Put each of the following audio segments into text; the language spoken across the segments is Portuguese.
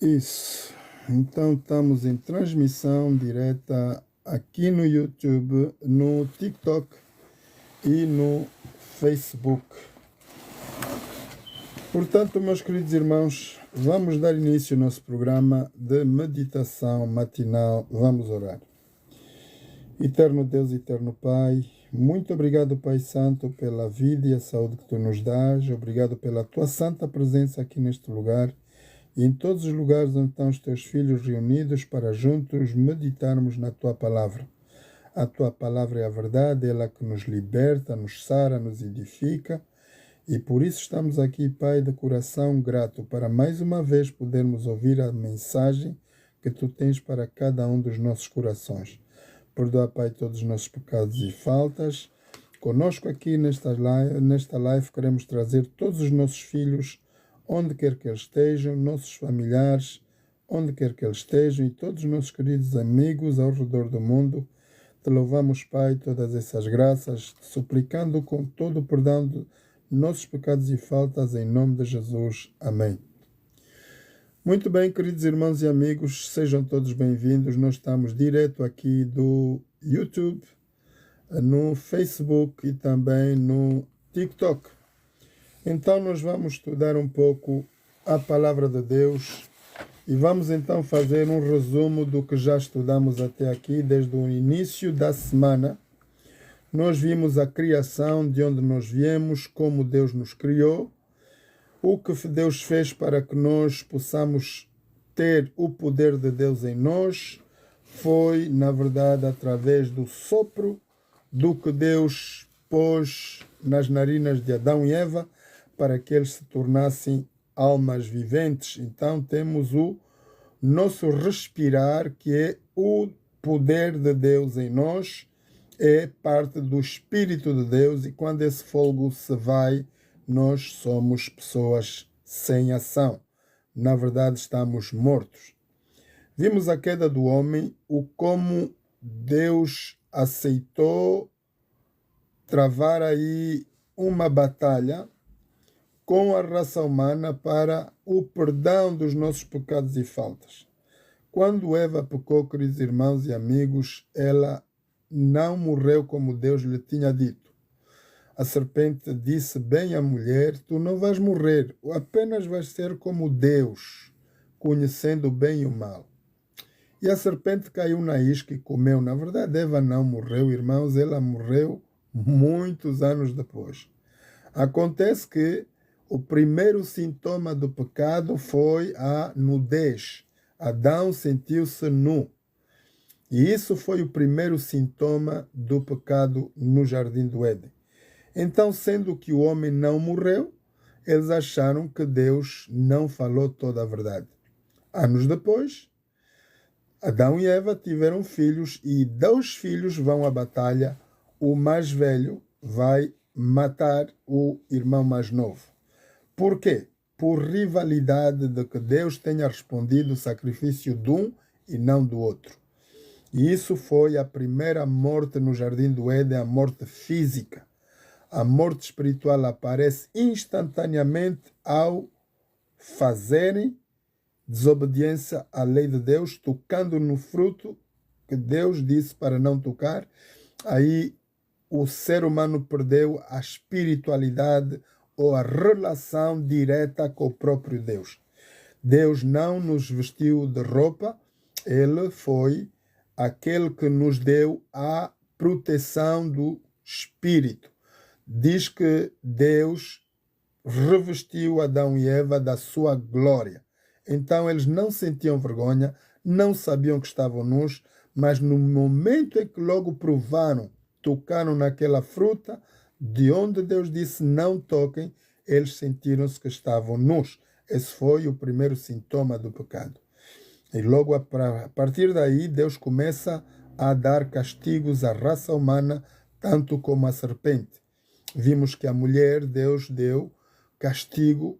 Isso. Então estamos em transmissão direta aqui no YouTube, no TikTok e no Facebook. Portanto, meus queridos irmãos, vamos dar início ao nosso programa de meditação matinal. Vamos orar. Eterno Deus, eterno Pai, muito obrigado, Pai Santo, pela vida e a saúde que Tu nos dás. Obrigado pela Tua santa presença aqui neste lugar e em todos os lugares onde estão os Teus filhos reunidos para juntos meditarmos na Tua palavra. A Tua palavra é a verdade, ela que nos liberta, nos sara, nos edifica. E por isso estamos aqui, Pai, de coração grato, para mais uma vez podermos ouvir a mensagem que Tu tens para cada um dos nossos corações. Perdoa, Pai, todos os nossos pecados e faltas. Conosco aqui nesta live queremos trazer todos os nossos filhos, onde quer que eles estejam, nossos familiares, onde quer que eles estejam, e todos os nossos queridos amigos ao redor do mundo. Te louvamos, Pai, todas essas graças, te suplicando com todo o perdão de nossos pecados e faltas, em nome de Jesus. Amém. Muito bem, queridos irmãos e amigos, sejam todos bem-vindos. Nós estamos direto aqui do YouTube, no Facebook e também no TikTok. Então nós vamos estudar um pouco a Palavra de Deus e vamos então fazer um resumo do que já estudamos até aqui, desde o início da semana. Nós vimos a criação, de onde nós viemos, como Deus nos criou, o que Deus fez para que nós possamos ter o poder de Deus em nós, foi, na verdade, através do sopro do que Deus pôs nas narinas de Adão e Eva, para que eles se tornassem almas viventes. Então temos o nosso respirar, que é o poder de Deus em nós, é parte do Espírito de Deus, e quando esse fogo se vai, nós somos pessoas sem ação. Na verdade, estamos mortos. Vimos a queda do homem, o como Deus aceitou travar aí uma batalha com a raça humana para o perdão dos nossos pecados e faltas. Quando Eva pecou, queridos irmãos e amigos, ela não morreu como Deus lhe tinha dito. A serpente disse bem à mulher: tu não vais morrer, apenas vais ser como Deus, conhecendo o bem e o mal. E a serpente caiu na isca e comeu. Na verdade, Eva não morreu, irmãos, ela morreu muitos anos depois. Acontece que o primeiro sintoma do pecado foi a nudez. Adão sentiu-se nu. E isso foi o primeiro sintoma do pecado no Jardim do Éden. Então, sendo que o homem não morreu, eles acharam que Deus não falou toda a verdade. Anos depois, Adão e Eva tiveram filhos, e 2 filhos vão à batalha. O mais velho vai matar o irmão mais novo. Por quê? Por rivalidade de que Deus tenha respondido o sacrifício de um e não do outro. E isso foi a primeira morte no Jardim do Éden, a morte física. A morte espiritual aparece instantaneamente ao fazerem desobediência à lei de Deus, tocando no fruto que Deus disse para não tocar. Aí o ser humano perdeu a espiritualidade ou a relação direta com o próprio Deus. Deus não nos vestiu de roupa, Ele foi aquele que nos deu a proteção do Espírito. Diz que Deus revestiu Adão e Eva da sua glória. Então eles não sentiam vergonha, não sabiam que estavam nus, mas no momento em que logo provaram, tocaram naquela fruta, de onde Deus disse não toquem, eles sentiram-se que estavam nus. Esse foi o primeiro sintoma do pecado. E logo a partir daí, Deus começa a dar castigos à raça humana, tanto como à serpente. Vimos que a mulher, Deus deu castigo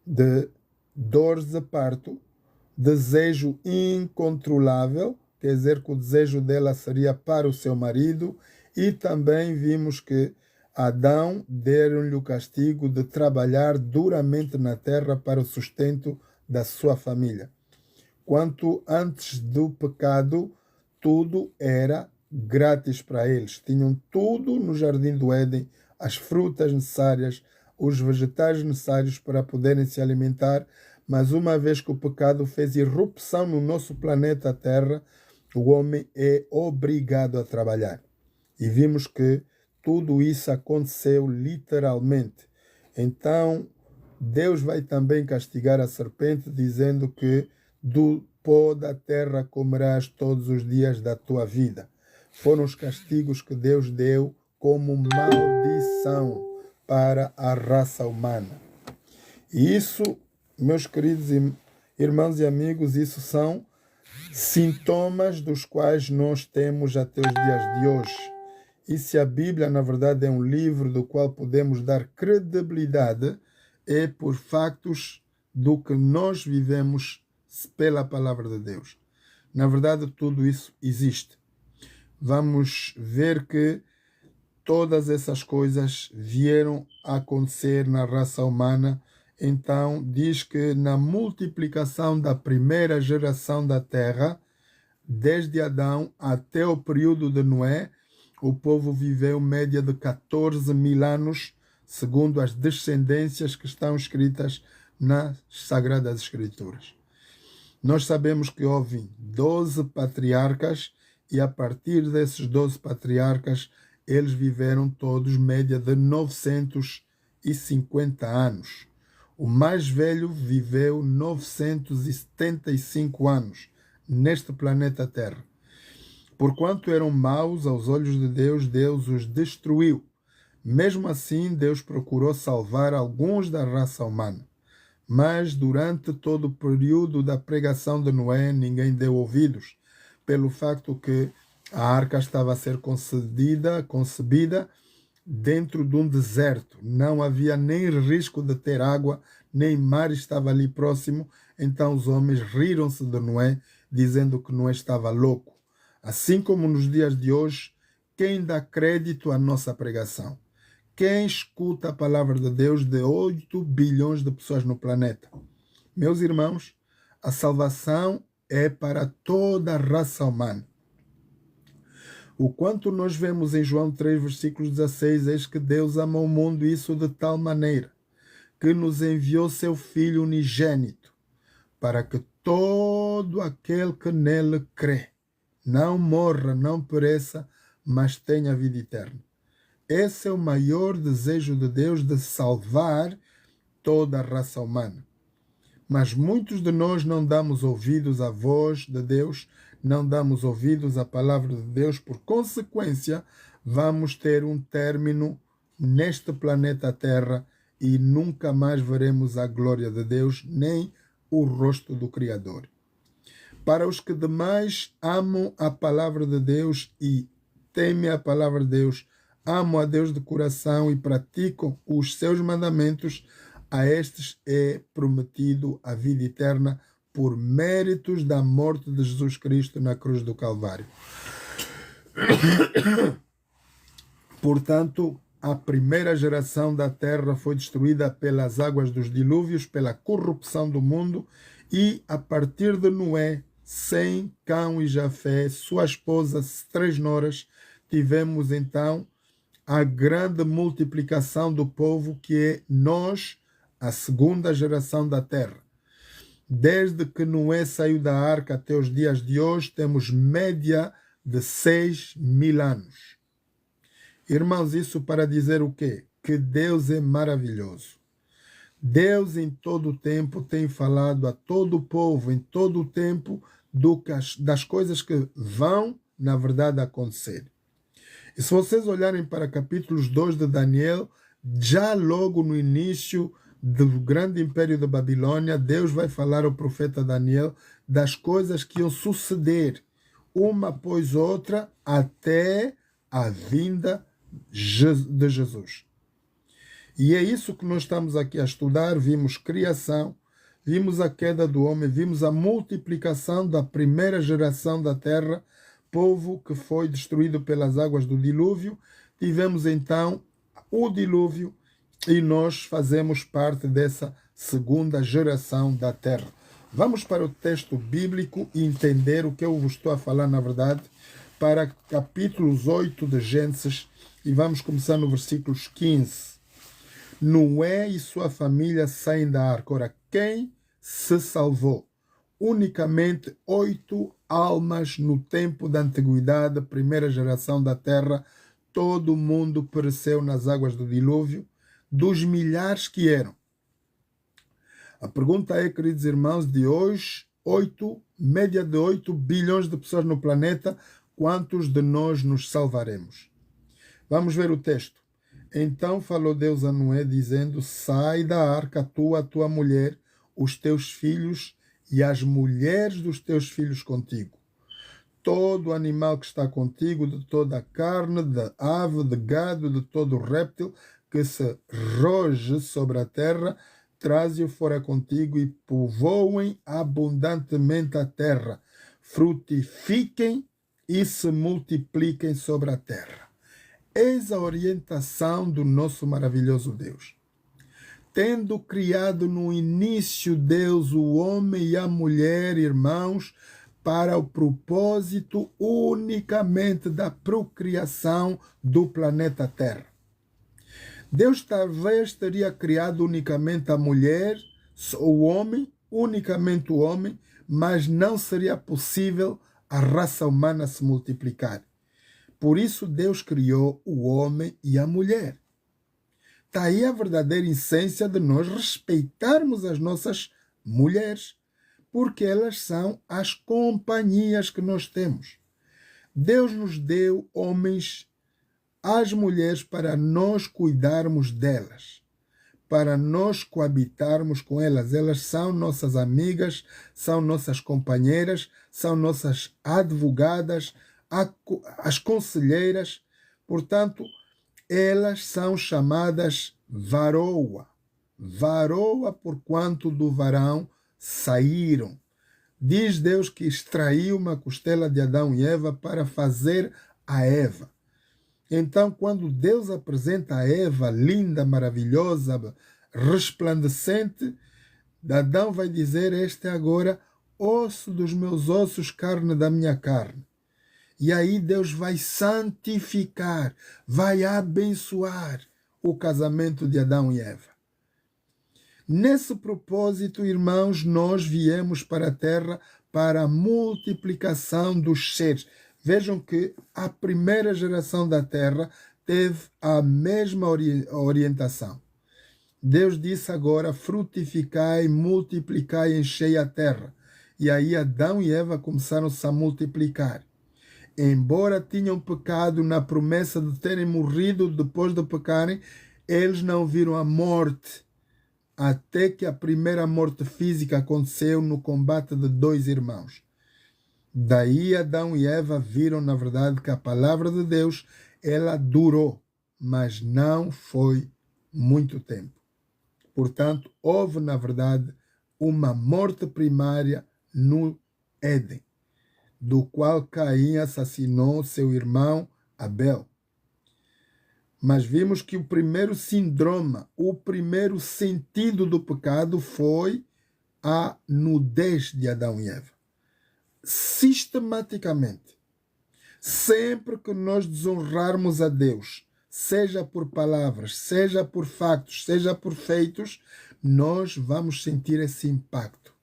de dores de parto, desejo incontrolável, quer dizer que o desejo dela seria para o seu marido, e também vimos que Adão deram-lhe o castigo de trabalhar duramente na terra para o sustento da sua família. quanto antes do pecado, tudo era grátis para eles. Tinham tudo no jardim do Éden, as frutas necessárias, os vegetais necessários para poderem se alimentar, mas uma vez que o pecado fez irrupção no nosso planeta Terra, o homem é obrigado a trabalhar. E vimos que tudo isso aconteceu literalmente. Então, Deus vai também castigar a serpente, dizendo que do pó da terra comerás todos os dias da tua vida. Foram os castigos que Deus deu como maldição para a raça humana. E isso, meus queridos irmãos e amigos, isso são sintomas dos quais nós temos até os dias de hoje. E se a Bíblia, na verdade, é um livro do qual podemos dar credibilidade, é por factos do que nós vivemos pela palavra de Deus. Na verdade, tudo isso existe. Vamos ver que todas essas coisas vieram a acontecer na raça humana. Então, diz que na multiplicação da primeira geração da terra, desde Adão até o período de Noé, o povo viveu média de 14 mil anos, segundo as descendências que estão escritas nas Sagradas Escrituras. Nós sabemos que houve 12 patriarcas e a partir desses 12 patriarcas, eles viveram todos média de 950 anos. O mais velho viveu 975 anos neste planeta Terra. Porquanto eram maus aos olhos de Deus, Deus os destruiu. Mesmo assim, Deus procurou salvar alguns da raça humana. Mas durante todo o período da pregação de Noé, ninguém deu ouvidos, pelo facto que a arca estava a ser concebida dentro de um deserto. Não havia nem risco de ter água, nem mar estava ali próximo. Então os homens riram-se de Noé, dizendo que Noé estava louco. Assim como nos dias de hoje, quem dá crédito à nossa pregação? Quem escuta a palavra de Deus de 8 bilhões de pessoas no planeta? Meus irmãos, a salvação é para toda a raça humana. O quanto nós vemos em João 3, versículo 16, eis que Deus amou o mundo isso de tal maneira, que nos enviou seu Filho unigênito, para que todo aquele que nele crê, não morra, não pereça, mas tenha vida eterna. Esse é o maior desejo de Deus, de salvar toda a raça humana. Mas muitos de nós não damos ouvidos à voz de Deus, não damos ouvidos à palavra de Deus, por consequência, vamos ter um término neste planeta Terra e nunca mais veremos a glória de Deus, nem o rosto do Criador. Para os que demais amam a palavra de Deus e temem a palavra de Deus, amam a Deus de coração e praticam os seus mandamentos, a estes é prometido a vida eterna por méritos da morte de Jesus Cristo na cruz do Calvário. Portanto, a primeira geração da terra foi destruída pelas águas dos dilúvios, pela corrupção do mundo, e a partir de Noé, Sem, Cão e Jafé, sua esposa, 3 noras, tivemos então a grande multiplicação do povo, que é nós, a segunda geração da terra. Desde que Noé saiu da arca até os dias de hoje, temos média de 6 mil anos. Irmãos, isso para dizer o quê? Que Deus é maravilhoso. Deus em todo o tempo tem falado a todo o povo, em todo o tempo, das coisas que vão, na verdade, acontecer. E se vocês olharem para capítulos 2 de Daniel, já logo no início do grande império da Babilônia, Deus vai falar ao profeta Daniel das coisas que iam suceder, uma após outra, até a vinda de Jesus. E é isso que nós estamos aqui a estudar. Vimos criação, vimos a queda do homem, vimos a multiplicação da primeira geração da terra, povo que foi destruído pelas águas do dilúvio. Tivemos então o dilúvio e nós fazemos parte dessa segunda geração da terra. Vamos para o texto bíblico e entender o que eu vos estou a falar, na verdade, para capítulos 8 de Gênesis, e vamos começar no versículos 15. Noé e sua família saem da arca. Ora, quem se salvou? Unicamente 8 almas no tempo da antiguidade, primeira geração da terra. Todo mundo pereceu nas águas do dilúvio, dos milhares que eram. A pergunta é, queridos irmãos, de hoje, média de 8 bilhões de pessoas no planeta, quantos de nós nos salvaremos? Vamos ver o texto. Então falou Deus a Noé, dizendo: sai da arca, tu, a tua mulher, os teus filhos e as mulheres dos teus filhos contigo. Todo animal que está contigo, de toda a carne, de ave, de gado, de todo réptil que se roge sobre a terra, traze-o fora contigo e povoem abundantemente a terra, frutifiquem e se multipliquem sobre a terra. Eis a orientação do nosso maravilhoso Deus. Tendo criado no início Deus o homem e a mulher, irmãos, para o propósito unicamente da procriação do planeta Terra. Deus talvez teria criado unicamente a mulher, o homem, unicamente o homem, mas não seria possível a raça humana se multiplicar. Por isso Deus criou o homem e a mulher. Está aí a verdadeira essência de nós respeitarmos as nossas mulheres, porque elas são as companhias que nós temos. Deus nos deu homens às mulheres para nós cuidarmos delas, para nós coabitarmos com elas. Elas são nossas amigas, são nossas companheiras, são nossas advogadas, as conselheiras. Portanto, elas são chamadas varoa. Varoa, porquanto do varão saíram. Diz Deus que extraiu uma costela de Adão e Eva para fazer a Eva. Então, quando Deus apresenta a Eva, linda, maravilhosa, resplandecente, Adão vai dizer: este é agora osso dos meus ossos, carne da minha carne. E aí Deus vai santificar, vai abençoar o casamento de Adão e Eva. Nesse propósito, irmãos, nós viemos para a terra para a multiplicação dos seres. Vejam que a primeira geração da terra teve a mesma orientação. Deus disse agora: frutificai, multiplicai, enchei a terra. E aí Adão e Eva começaram-se a multiplicar. Embora tinham pecado na promessa de terem morrido depois de pecarem, eles não viram a morte, até que a primeira morte física aconteceu no combate de 2 irmãos. Daí Adão e Eva viram, na verdade, que a palavra de Deus, ela durou, mas não foi muito tempo. Portanto, houve, na verdade, uma morte primária no Éden, do qual Caim assassinou seu irmão Abel. Mas vimos que o primeiro síndrome, o primeiro sentido do pecado foi a nudez de Adão e Eva. Sistematicamente, sempre que nós desonrarmos a Deus, seja por palavras, seja por factos, seja por feitos, nós vamos sentir esse impacto.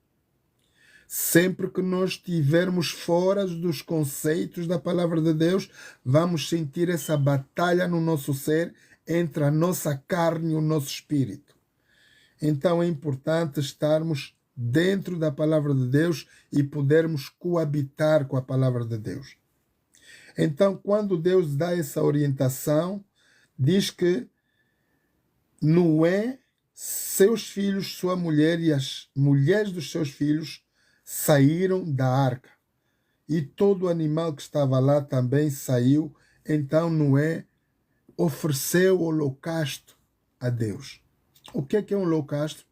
Sempre que nós estivermos fora dos conceitos da palavra de Deus, vamos sentir essa batalha no nosso ser entre a nossa carne e o nosso espírito. Então é importante estarmos dentro da palavra de Deus e podermos coabitar com a palavra de Deus. Então, quando Deus dá essa orientação, diz que Noé, seus filhos, sua mulher e as mulheres dos seus filhos saíram da arca. E todo animal que estava lá também saiu. Então Noé ofereceu holocausto a Deus. O que é um holocausto?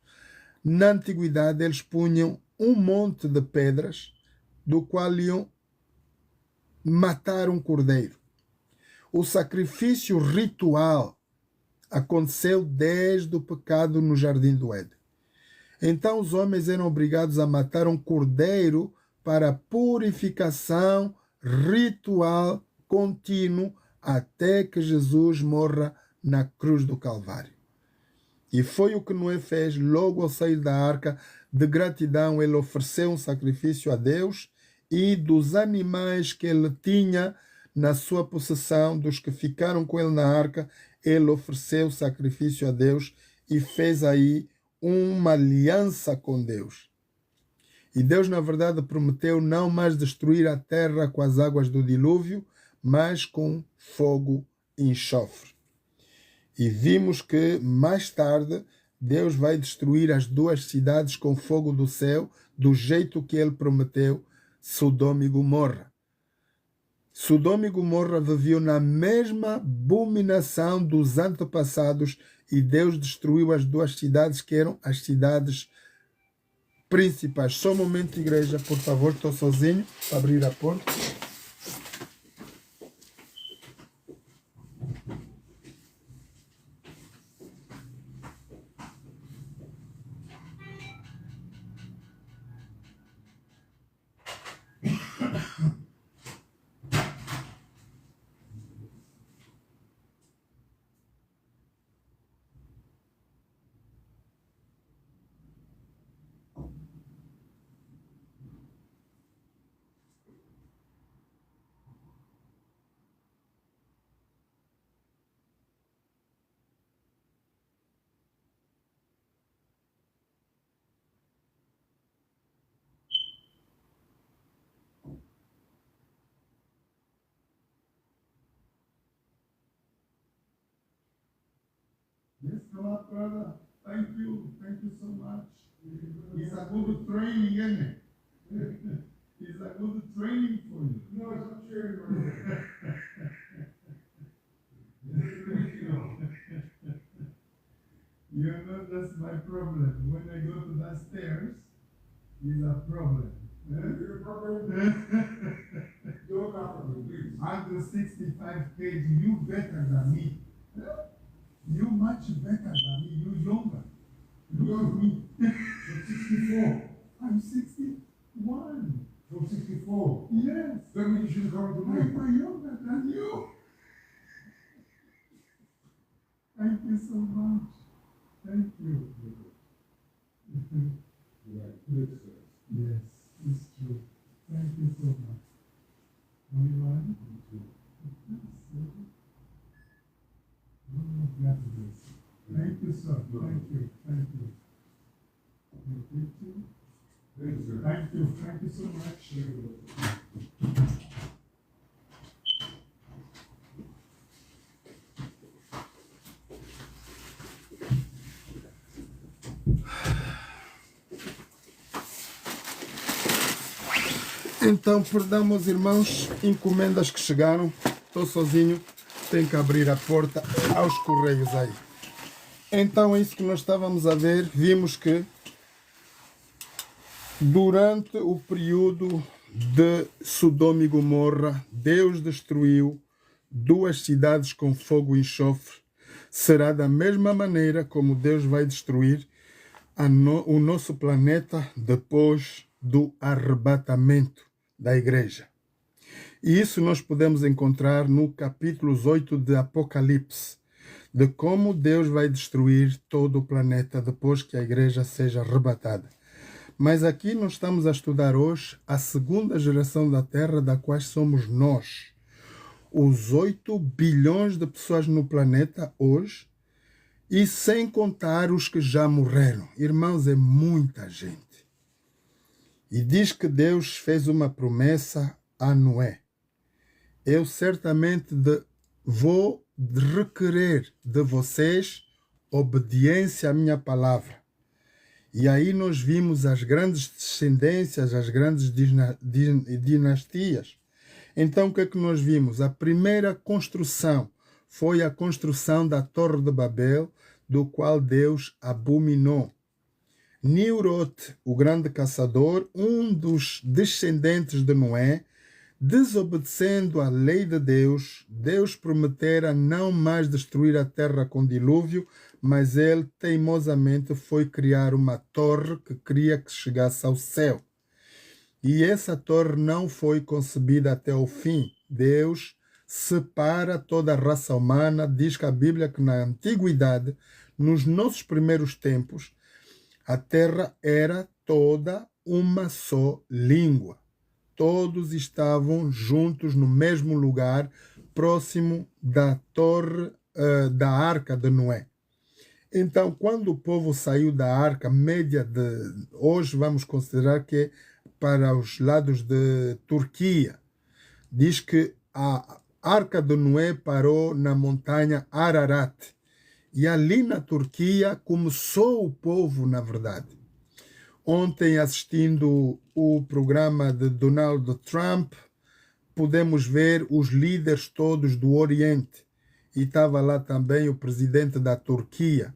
Na antiguidade eles punham um monte de pedras do qual iam matar um cordeiro. O sacrifício ritual aconteceu desde o pecado no Jardim do Éden. Então os homens eram obrigados a matar um cordeiro para purificação ritual contínuo até que Jesus morra na cruz do Calvário. E foi o que Noé fez logo ao sair da arca. De gratidão, ele ofereceu um sacrifício a Deus, e dos animais que ele tinha na sua possessão, dos que ficaram com ele na arca, ele ofereceu sacrifício a Deus e fez aí uma aliança com Deus. E Deus, na verdade, prometeu não mais destruir a terra com as águas do dilúvio, mas com fogo e enxofre. E vimos que, mais tarde, Deus vai destruir as duas cidades com fogo do céu, do jeito que ele prometeu, Sodoma e Gomorra. Sodoma e Gomorra viviam na mesma abominação dos antepassados, e Deus destruiu as duas cidades que eram as cidades principais. Só um momento, igreja, por favor, estou sozinho para abrir a porta. Yes, come up, brother. Thank you so much. It's a good training, isn't it? It's a good training for you. No, it's not training, brother. You know, that's my problem. When I go to the stairs, it's a problem. Your problem? Your problem, please. Under 65 kg, you better than me. You much better than me. You younger. You're me. You're 64. I'm 61. You're 64. Yes. Then you should come to me. I'm younger than you. Thank you so much. Thank you. Yes, it's true. Thank you so much. Only one? God bless. Thank you, sir. Thank you. Thank you. Thank you. Thank you. Thank you so much. Então, perdão, meus irmãos, encomendas que chegaram. Estou sozinho, tenho que abrir a porta aos correios aí. Então, é isso que nós estávamos a ver. Vimos que durante o período de Sodoma e Gomorra, Deus destruiu duas cidades com fogo e enxofre. Será da mesma maneira como Deus vai destruir o nosso planeta depois do arrebatamento da igreja. E isso nós podemos encontrar no capítulo 8 de Apocalipse, de como Deus vai destruir todo o planeta depois que a igreja seja arrebatada. Mas aqui nós estamos a estudar hoje a segunda geração da Terra, da qual somos nós. Os 8 bilhões de pessoas no planeta hoje, e sem contar os que já morreram. Irmãos, é muita gente. E diz que Deus fez uma promessa a Noé. Eu certamente vou requerer de vocês obediência à minha palavra. E aí nós vimos as grandes descendências, as grandes dinastias. Então o que é que nós vimos? A primeira construção foi a construção da Torre de Babel, do qual Deus abominou. Nimrod, o grande caçador, um dos descendentes de Noé, Desobedecendo à lei de Deus, Deus prometera não mais destruir a terra com dilúvio, mas ele teimosamente foi criar uma torre que queria que chegasse ao céu. E essa torre não foi concebida até o fim. Deus separa toda a raça humana. Diz que a Bíblia que na antiguidade, nos nossos primeiros tempos, a terra era toda uma só língua. Todos estavam juntos no mesmo lugar, próximo da torre da Arca de Noé. Então, quando o povo saiu da Arca, média de hoje, vamos considerar que é para os lados de Turquia, diz que a Arca de Noé parou na montanha Ararat. E ali na Turquia começou o povo, na verdade. Ontem, assistindo o programa de Donald Trump, pudemos ver os líderes todos do Oriente. E estava lá também o presidente da Turquia.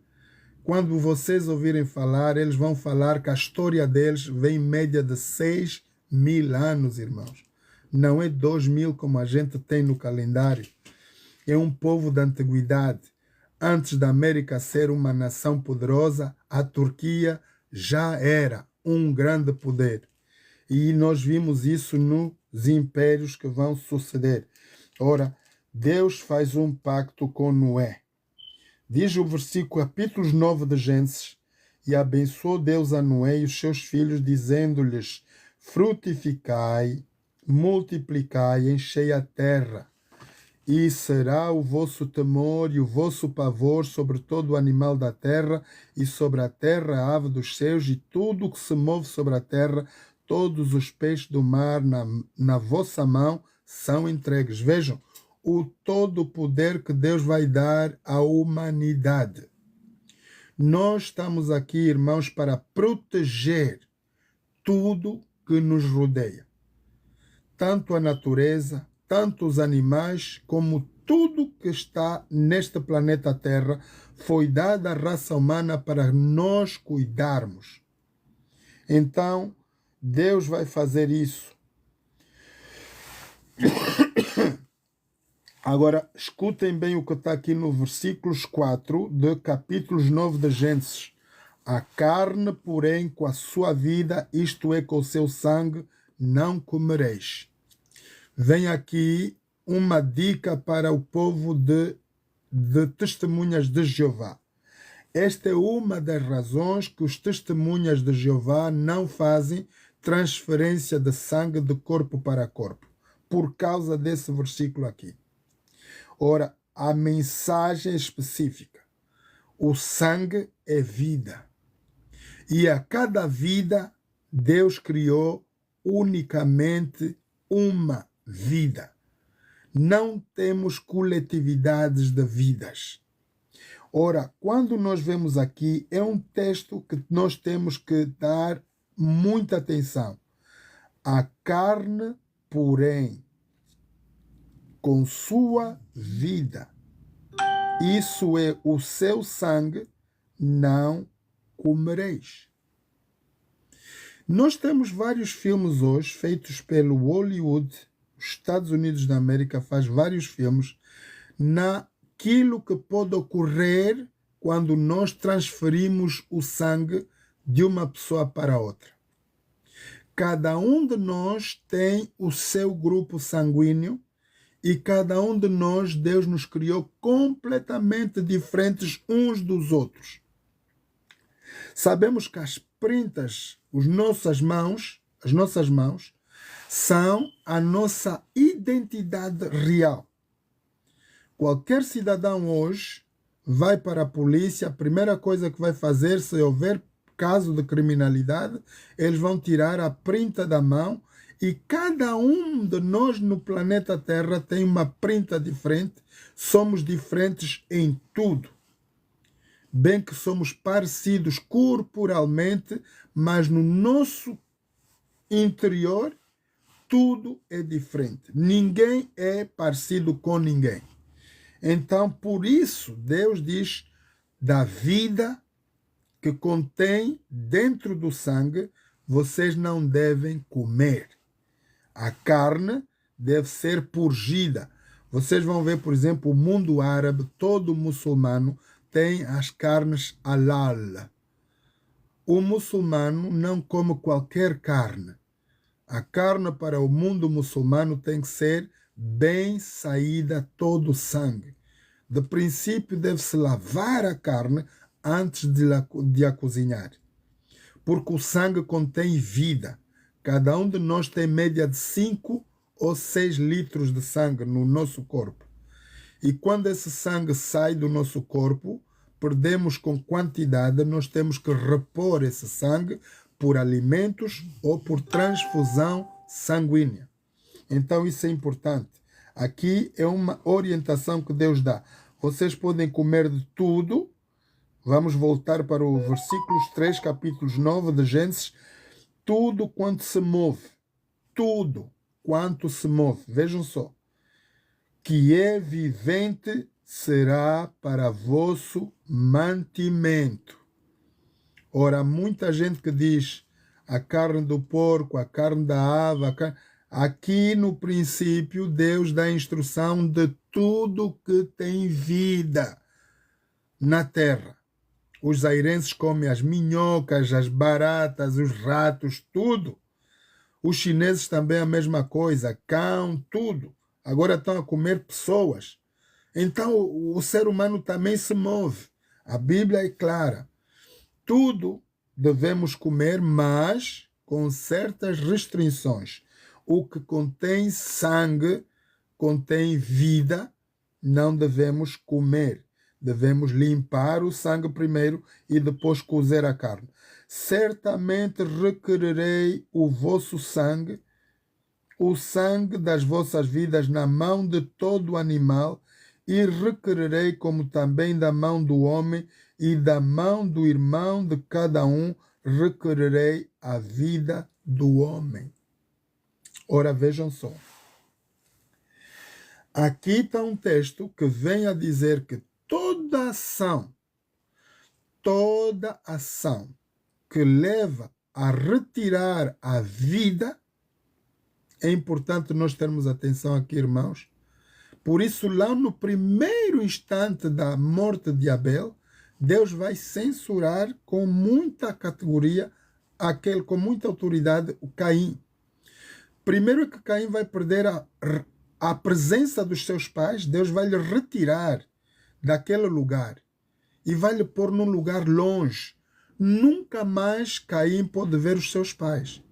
Quando vocês ouvirem falar, eles vão falar que a história deles vem em média de 6.000 anos, irmãos. Não é 2.000 como a gente tem no calendário. É um povo da antiguidade. Antes da América ser uma nação poderosa, a Turquia já era um grande poder. E nós vimos isso nos impérios que vão suceder. Ora, Deus faz um pacto com Noé. Diz o versículo, capítulo 9 de Gênesis: e abençoou Deus a Noé e os seus filhos, dizendo-lhes: frutificai, multiplicai, enchei a terra. E será o vosso temor e o vosso pavor sobre todo o animal da terra, e sobre a terra a ave dos céus, e tudo o que se move sobre a terra, todos os peixes do mar na vossa mão são entregues. Vejam, o todo o poder que Deus vai dar à humanidade. Nós estamos aqui, irmãos, para proteger tudo que nos rodeia. Tanto a natureza, tanto os animais, como tudo que está neste planeta Terra, foi dado à raça humana para nós cuidarmos. Então, Deus vai fazer isso. Agora, escutem bem o que está aqui no versículos 4 de capítulos 9 de Gênesis. A carne, porém, com a sua vida, isto é, com o seu sangue, não comereis. Vem aqui uma dica para o povo de testemunhas de Jeová. Esta é uma das razões que os testemunhas de Jeová não fazem transferência de sangue de corpo para corpo, por causa desse versículo aqui. Ora, a mensagem específica: o sangue é vida. E a cada vida, Deus criou unicamente uma vida. Não temos coletividades de vidas. Ora, quando nós vemos aqui, é um texto que nós temos que dar muita atenção. A carne, porém, com sua vida, isso é, o seu sangue, não comereis. Nós temos vários filmes hoje feitos pelo Hollywood. Os Estados Unidos da América faz vários filmes naquilo que pode ocorrer quando nós transferimos o sangue de uma pessoa para outra. Cada um de nós tem o seu grupo sanguíneo e cada um de nós, Deus nos criou completamente diferentes uns dos outros. Sabemos que as printas, as nossas mãos, são a nossa identidade real. Qualquer cidadão hoje vai para a polícia, a primeira coisa que vai fazer, se houver caso de criminalidade, eles vão tirar a printa da mão, e cada um de nós no planeta Terra tem uma printa diferente. Somos diferentes em tudo. Bem que somos parecidos corporalmente, mas no nosso interior tudo é diferente. Ninguém é parecido com ninguém. Então, por isso, Deus diz da vida que contém dentro do sangue, vocês não devem comer. A carne deve ser purgida. Vocês vão ver, por exemplo, o mundo árabe, todo muçulmano tem as carnes halal. O muçulmano não come qualquer carne. A carne para o mundo muçulmano tem que ser bem saída todo o sangue. De princípio, deve-se lavar a carne antes de a cozinhar. Porque o sangue contém vida. Cada um de nós tem média de 5 ou 6 litros de sangue no nosso corpo. E quando esse sangue sai do nosso corpo, perdemos com quantidade, nós temos que repor esse sangue por alimentos ou por transfusão sanguínea. Então isso é importante. Aqui é uma orientação que Deus dá. Vocês podem comer de tudo. Vamos voltar para o versículos 3, capítulos 9 de Gênesis. Tudo quanto se move. Tudo quanto se move. Vejam só. Que é vivente será para vosso mantimento. Ora, muita gente que diz a carne do porco, a carne da ave, aqui no princípio Deus dá a instrução de tudo que tem vida na terra. Os zairenses comem as minhocas, as baratas, os ratos, tudo. Os chineses também a mesma coisa, cão, tudo. Agora estão a comer pessoas. Então o ser humano também se move. A Bíblia é clara. Tudo devemos comer, mas com certas restrições. O que contém sangue, contém vida, não devemos comer. Devemos limpar o sangue primeiro e depois cozer a carne. Certamente requererei o vosso sangue, o sangue das vossas vidas na mão de todo animal, e requererei como também da mão do homem e da mão do irmão de cada um, requererei a vida do homem. Ora, vejam só. Aqui está um texto que vem a dizer que toda ação que leva a retirar a vida, é importante nós termos atenção aqui, irmãos. Por isso, lá no primeiro instante da morte de Abel, Deus vai censurar com muita categoria, com muita autoridade, o Caim. Primeiro que Caim vai perder a presença dos seus pais, Deus vai lhe retirar daquele lugar e vai lhe pôr num lugar longe. Nunca mais Caim pode ver os seus pais.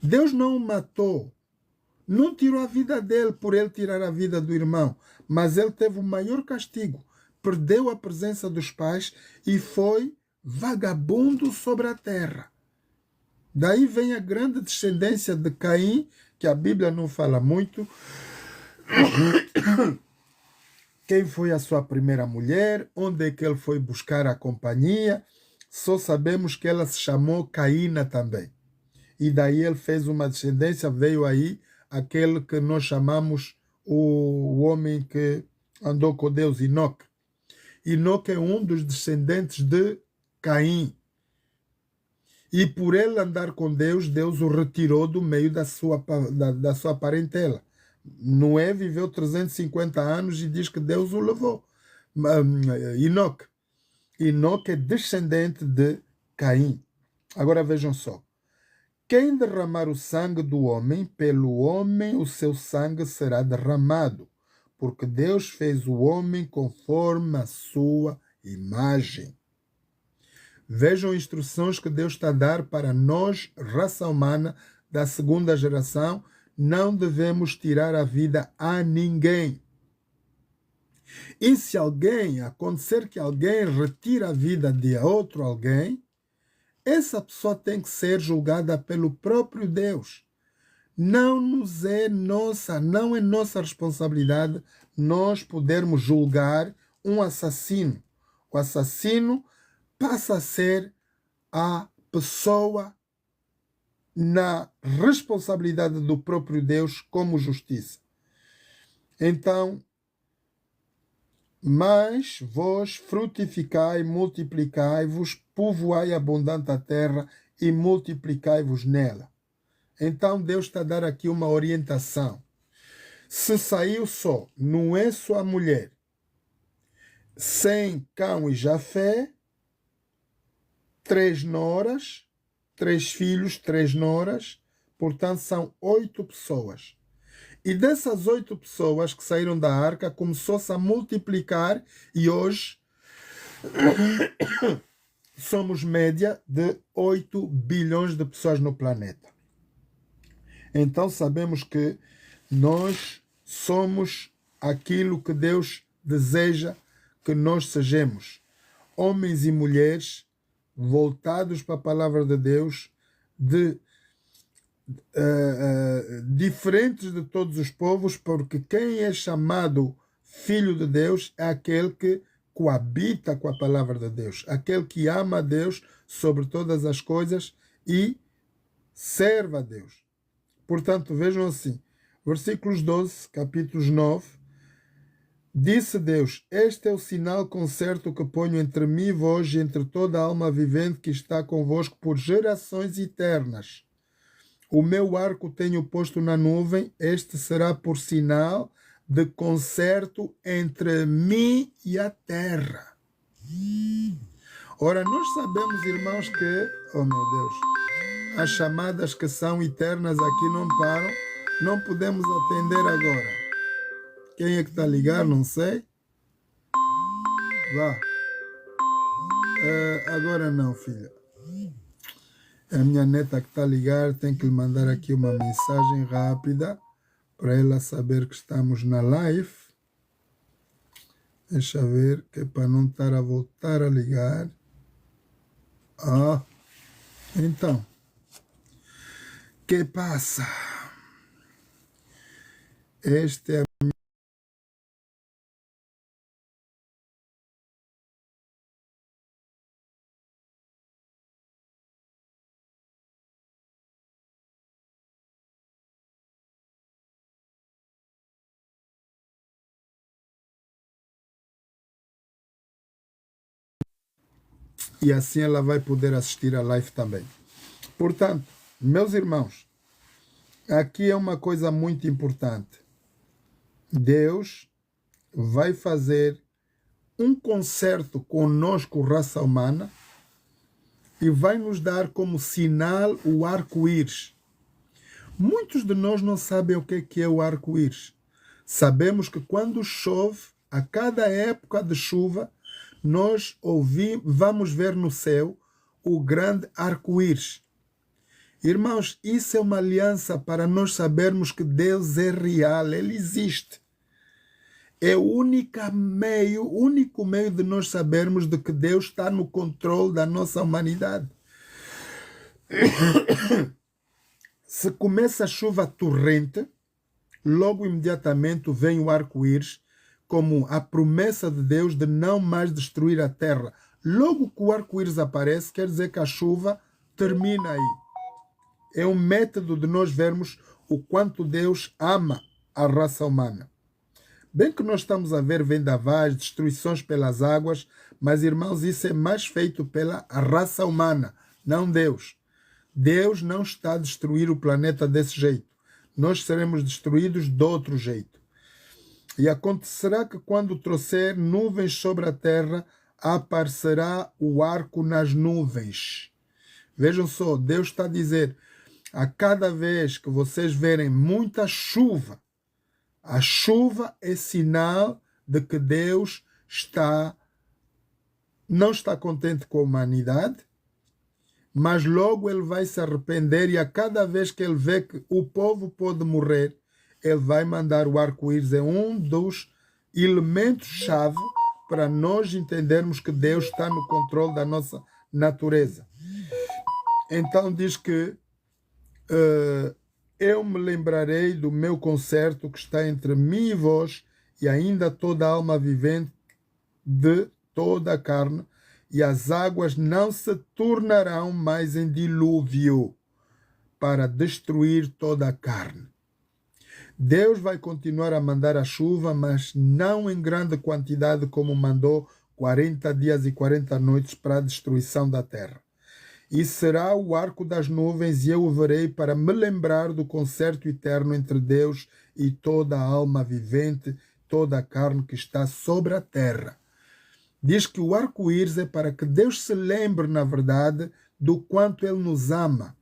Deus não o matou, não tirou a vida dele por ele tirar a vida do irmão, mas ele teve o maior castigo. Perdeu a presença dos pais e foi vagabundo sobre a terra. Daí vem a grande descendência de Caim, que a Bíblia não fala muito. Quem foi a sua primeira mulher? Onde é que ele foi buscar a companhia? Só sabemos que ela se chamou Caína também. E daí ele fez uma descendência, veio aí aquele que nós chamamos o homem que andou com Deus, Enoque. Enoque é um dos descendentes de Caim. E por ele andar com Deus, Deus o retirou do meio da sua parentela. Noé viveu 350 anos e diz que Deus o levou. Enoque. Enoque é descendente de Caim. Agora vejam só. Quem derramar o sangue do homem, pelo homem o seu sangue será derramado, porque Deus fez o homem conforme a sua imagem. Vejam instruções que Deus está a dar para nós, raça humana da segunda geração. Não devemos tirar a vida a ninguém. E se acontecer que alguém retira a vida de outro alguém, essa pessoa tem que ser julgada pelo próprio Deus. Não é nossa responsabilidade nós podermos julgar um assassino. O assassino passa a ser a pessoa na responsabilidade do próprio Deus como justiça. Então, mas vós frutificai, multiplicai-vos, povoai abundante a terra e multiplicai-vos nela. Então Deus está a dar aqui uma orientação. Se saiu só, não é só a mulher, sem Cão e Jafé, 3 noras, 3 filhos, 3 noras, portanto são 8 pessoas. E dessas 8 pessoas que saíram da arca, começou-se a multiplicar e hoje somos média de 8 bilhões de pessoas no planeta. Então sabemos que nós somos aquilo que Deus deseja que nós sejamos. Homens e mulheres voltados para a palavra de Deus, diferentes de todos os povos, porque quem é chamado filho de Deus é aquele que coabita com a palavra de Deus, aquele que ama a Deus sobre todas as coisas e serve a Deus. Portanto, vejam assim, versículos 12, capítulos 9, disse Deus: este é o sinal concerto que ponho entre mim e vós e entre toda a alma vivente que está convosco por gerações eternas. O meu arco tenho posto na nuvem, este será por sinal de concerto entre mim e a terra. Ora, nós sabemos, irmãos, que, oh meu Deus, as chamadas que são eternas aqui não param, não podemos atender agora. Quem é que está a ligar? Não sei. Vá. Agora não, filha. A minha neta que está a ligar, tem que lhe mandar aqui uma mensagem rápida para ela saber que estamos na live. Deixa ver, que é para não estar a voltar a ligar. Então, que passa? Este é e assim ela vai poder assistir a live também. Portanto, meus irmãos, aqui é uma coisa muito importante. Deus vai fazer um concerto conosco, raça humana, e vai nos dar como sinal o arco-íris. Muitos de nós não sabem o que é o arco-íris. Sabemos que quando chove, a cada época de chuva, nós vamos ver no céu o grande arco-íris. Irmãos, isso é uma aliança para nós sabermos que Deus é real, Ele existe. É o único meio de nós sabermos de que Deus está no controle da nossa humanidade. Se começa a chuva torrente, logo imediatamente vem o arco-íris, como a promessa de Deus de não mais destruir a terra. Logo que o arco-íris aparece, quer dizer que a chuva termina aí. É um método de nós vermos o quanto Deus ama a raça humana. Bem que nós estamos a ver vendavais, destruições pelas águas, mas, irmãos, isso é mais feito pela raça humana, não Deus. Deus não está a destruir o planeta desse jeito. Nós seremos destruídos de outro jeito. E acontecerá que quando trouxer nuvens sobre a terra, aparecerá o arco nas nuvens. Vejam só, Deus está a dizer, a cada vez que vocês verem muita chuva, a chuva é sinal de que Deus não está contente com a humanidade, mas logo Ele vai se arrepender e a cada vez que Ele vê que o povo pode morrer, Ele vai mandar o arco-íris. É um dos elementos-chave para nós entendermos que Deus está no controle da nossa natureza. Então diz que eu me lembrarei do meu concerto que está entre mim e vós, e ainda toda a alma vivente de toda a carne, e as águas não se tornarão mais em dilúvio para destruir toda a carne. Deus vai continuar a mandar a chuva, mas não em grande quantidade como mandou 40 dias e 40 noites para a destruição da terra. E será o arco das nuvens, e eu o verei para me lembrar do concerto eterno entre Deus e toda a alma vivente, toda a carne que está sobre a terra. Diz que o arco-íris é para que Deus se lembre, na verdade, do quanto Ele nos ama.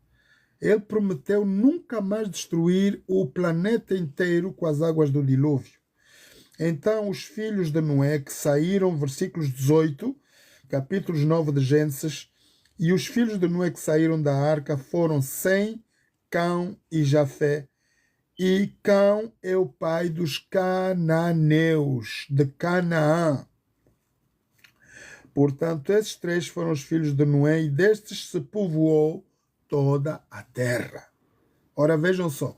Ele prometeu nunca mais destruir o planeta inteiro com as águas do dilúvio. Então os filhos de Noé que saíram, versículos 18, capítulos 9 de Gênesis, e os filhos de Noé que saíram da arca foram Sem, Cão e Jafé. E Cão é o pai dos cananeus, de Canaã. Portanto, esses três foram os filhos de Noé, e destes se povoou toda a terra. Ora, vejam só.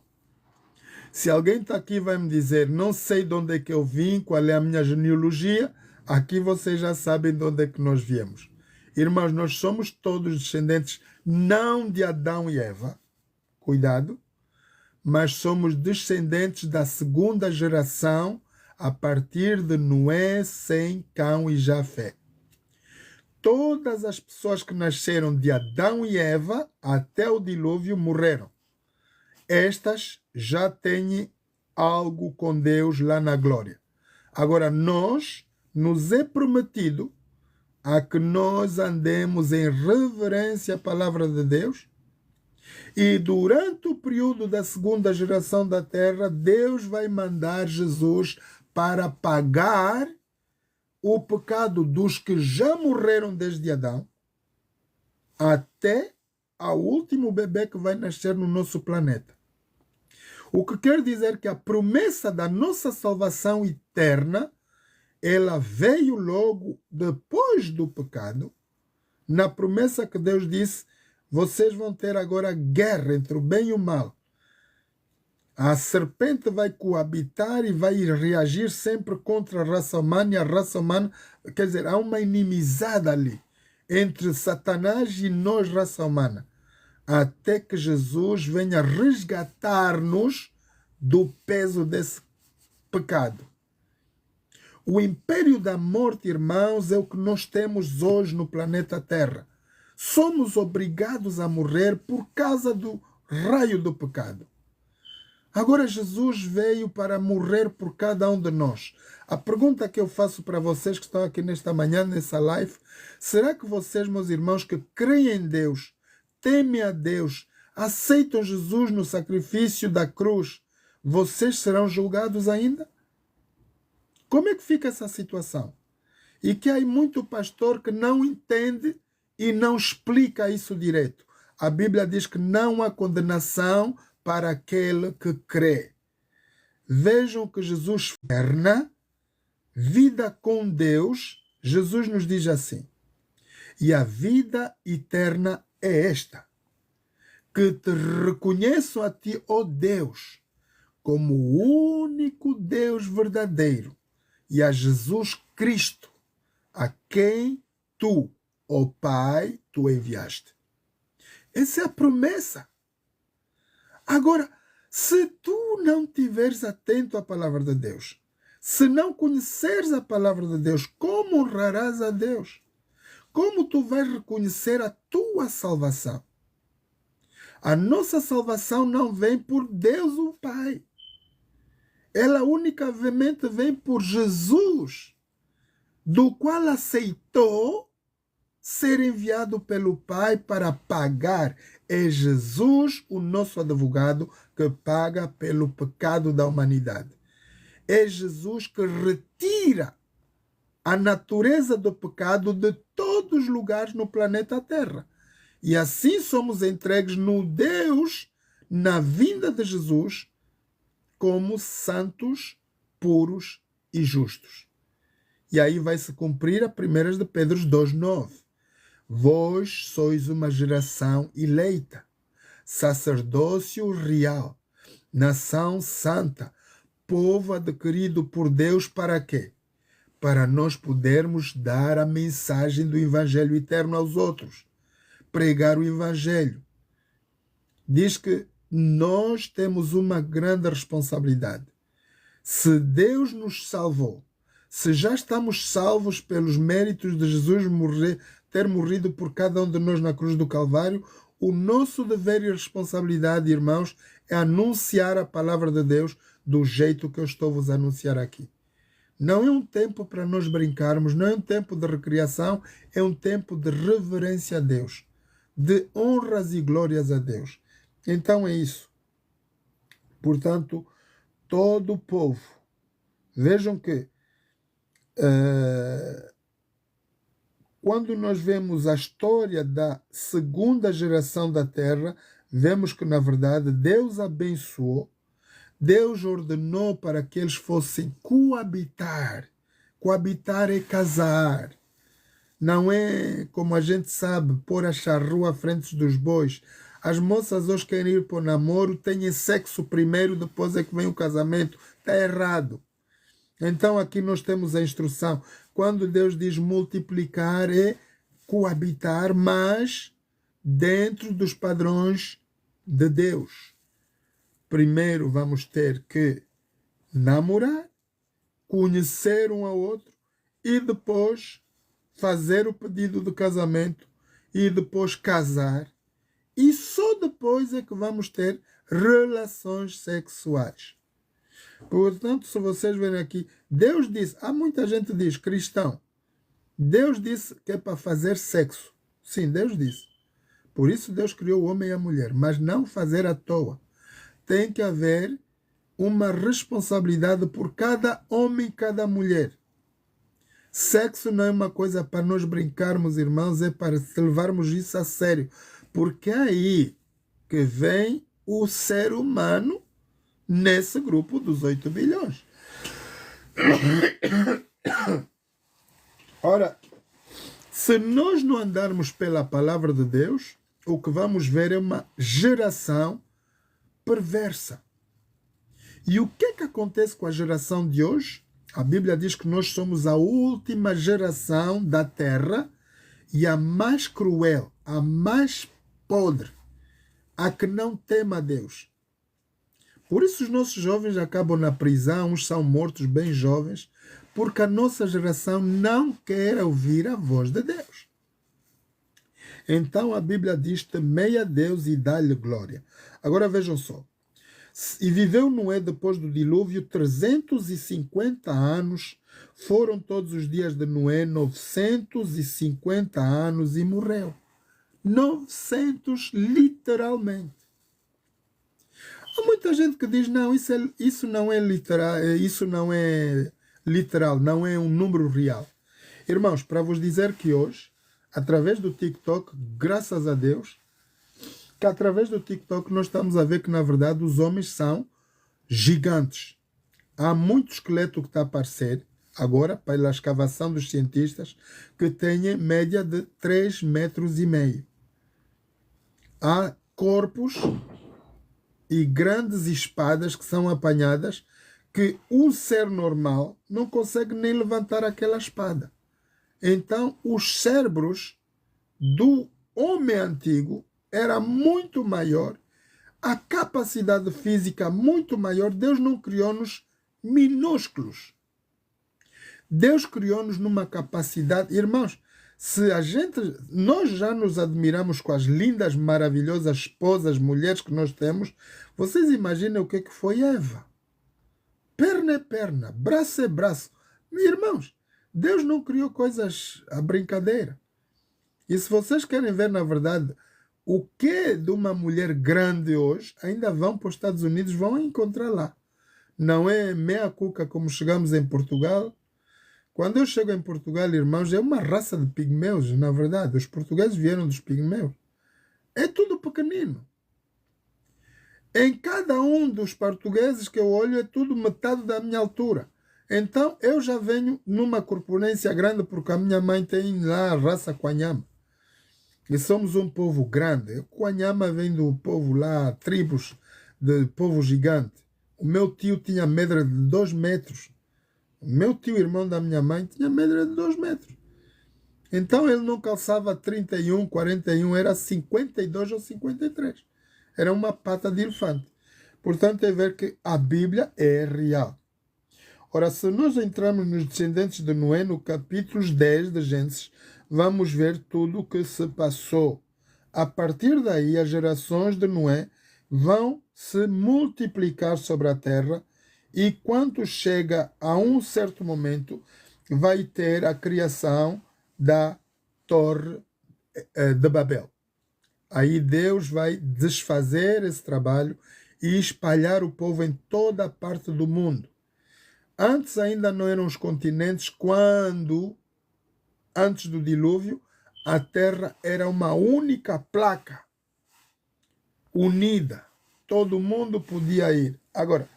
Se alguém está aqui e vai me dizer, não sei de onde é que eu vim, qual é a minha genealogia, aqui vocês já sabem de onde é que nós viemos. Irmãos, nós somos todos descendentes não de Adão e Eva, cuidado, mas somos descendentes da segunda geração a partir de Noé, Sem, Cão e Jafé. Todas as pessoas que nasceram de Adão e Eva até o dilúvio morreram. Estas já têm algo com Deus lá na glória. Agora, nos é prometido a que nós andemos em reverência à palavra de Deus, e durante o período da segunda geração da terra, Deus vai mandar Jesus para pagar o pecado dos que já morreram desde Adão até ao último bebê que vai nascer no nosso planeta. O que quer dizer que a promessa da nossa salvação eterna, ela veio logo depois do pecado, na promessa que Deus disse, vocês vão ter agora guerra entre o bem e o mal. A serpente vai coabitar e vai reagir sempre contra a raça humana, e a raça humana, quer dizer, há uma inimizade ali entre Satanás e nós, raça humana, até que Jesus venha resgatar-nos do peso desse pecado. O império da morte, irmãos, é o que nós temos hoje no planeta Terra. Somos obrigados a morrer por causa do raio do pecado. Agora Jesus veio para morrer por cada um de nós. A pergunta que eu faço para vocês que estão aqui nesta manhã, nessa live, será que vocês, meus irmãos, que creem em Deus, temem a Deus, aceitam Jesus no sacrifício da cruz, vocês serão julgados ainda? Como é que fica essa situação? E que há muito pastor que não entende e não explica isso direito. A Bíblia diz que não há condenação para aquele que crê. Vejam que Jesus eterna, vida com Deus, Jesus nos diz assim, e a vida eterna é esta, que te reconheço a ti, ó Deus, como o único Deus verdadeiro, e a Jesus Cristo, a quem tu, ó Pai, tu enviaste. Essa é a promessa. Agora, se tu não estiveres atento à palavra de Deus, se não conheceres a palavra de Deus, como honrarás a Deus? Como tu vais reconhecer a tua salvação? A nossa salvação não vem por Deus o Pai. Ela unicamente vem por Jesus, do qual aceitou ser enviado pelo Pai para pagar. É Jesus, o nosso advogado, que paga pelo pecado da humanidade. É Jesus que retira a natureza do pecado de todos os lugares no planeta Terra. E assim somos entregues no Deus, na vinda de Jesus, como santos, puros e justos. E aí vai se cumprir a 1 de Pedro 2,9. Vós sois uma geração eleita, sacerdócio real, nação santa, povo adquirido por Deus para quê? Para nós podermos dar a mensagem do Evangelho eterno aos outros, pregar o Evangelho. Diz que nós temos uma grande responsabilidade. Se Deus nos salvou, se já estamos salvos pelos méritos de Jesus ter morrido por cada um de nós na cruz do Calvário, o nosso dever e responsabilidade, irmãos, é anunciar a palavra de Deus do jeito que eu estou vos anunciar aqui. Não é um tempo para nós brincarmos, não é um tempo de recriação, é um tempo de reverência a Deus, de honras e glórias a Deus. Então é isso. Portanto, todo o povo, vejam que quando nós vemos a história da segunda geração da terra, vemos que, na verdade, Deus abençoou, Deus ordenou para que eles fossem coabitar. Coabitar é casar. Não é, como a gente sabe, pôr a charrua à frente dos bois. As moças hoje querem ir para o namoro, têm sexo primeiro, depois é que vem o casamento. Está errado. Então aqui nós temos a instrução. Quando Deus diz multiplicar, é coabitar, mas dentro dos padrões de Deus. Primeiro vamos ter que namorar, conhecer um ao outro e depois fazer o pedido de casamento e depois casar. E só depois é que vamos ter relações sexuais. Portanto, se vocês verem aqui, Deus disse, há muita gente que diz, cristão, Deus disse que é para fazer sexo. Sim, Deus disse. Por isso Deus criou o homem e a mulher, mas não fazer à toa. Tem que haver uma responsabilidade por cada homem e cada mulher. Sexo não é uma coisa para nós brincarmos, irmãos, é para levarmos isso a sério. Porque é aí que vem o ser humano nesse grupo dos 8 bilhões. Ora, se nós não andarmos pela palavra de Deus, o que vamos ver é uma geração perversa. E o que é que acontece com a geração de hoje? A Bíblia diz que nós somos a última geração da terra e a mais cruel, a mais podre, a que não teme a Deus. Por isso os nossos jovens acabam na prisão, uns são mortos bem jovens, porque a nossa geração não quer ouvir a voz de Deus. Então a Bíblia diz, temei a Deus e dá-lhe glória. Agora vejam só. E viveu Noé depois do dilúvio 350 anos, foram todos os dias de Noé 950 anos e morreu. 900 literalmente. Há muita gente que diz, não, isso não é literal, não é um número real. Irmãos, para vos dizer que hoje, através do TikTok, graças a Deus, que através do TikTok nós estamos a ver que, na verdade, os homens são gigantes. Há muito esqueleto que está a aparecer, agora, pela escavação dos cientistas, que tem média de 3,5 metros. Há corpos e grandes espadas que são apanhadas que um ser normal não consegue nem levantar aquela espada. Então, os cérebros do homem antigo era muito maior, a capacidade física muito maior. Deus não criou-nos minúsculos. Deus criou-nos numa capacidade... Irmãos, nós já nos admiramos com as lindas, maravilhosas esposas, mulheres que nós temos. Vocês imaginem o que foi Eva. Perna é perna, braço é braço. Irmãos, Deus não criou coisas à brincadeira. E se vocês querem ver, na verdade, o que de uma mulher grande hoje, ainda vão para os Estados Unidos, vão encontrar lá. Não é meia cuca como chegamos em Portugal. Quando eu chego em Portugal, irmãos, é uma raça de pigmeus, na verdade. Os portugueses vieram dos pigmeus. É tudo pequenino. Em cada um dos portugueses que eu olho, é tudo metade da minha altura. Então, eu já venho numa corpulência grande, porque a minha mãe tem lá a raça Quanyama. E somos um povo grande. O Quanyama vem do povo lá, tribos de povo gigante. O meu tio tinha medra de 2 metros. O meu tio, irmão da minha mãe, tinha medra de 2 metros. Então ele não calçava 31, 41, era 52 ou 53. Era uma pata de elefante. Portanto, é ver que a Bíblia é real. Ora, se nós entrarmos nos descendentes de Noé, no capítulo 10 de Gênesis, vamos ver tudo o que se passou. A partir daí, as gerações de Noé vão se multiplicar sobre a terra E quando chega a um certo momento, vai ter a criação da Torre de Babel. Aí Deus vai desfazer esse trabalho e espalhar o povo em toda a parte do mundo. Antes ainda não eram os continentes, quando, antes do dilúvio, a terra era uma única placa unida. Todo mundo podia ir. Agora,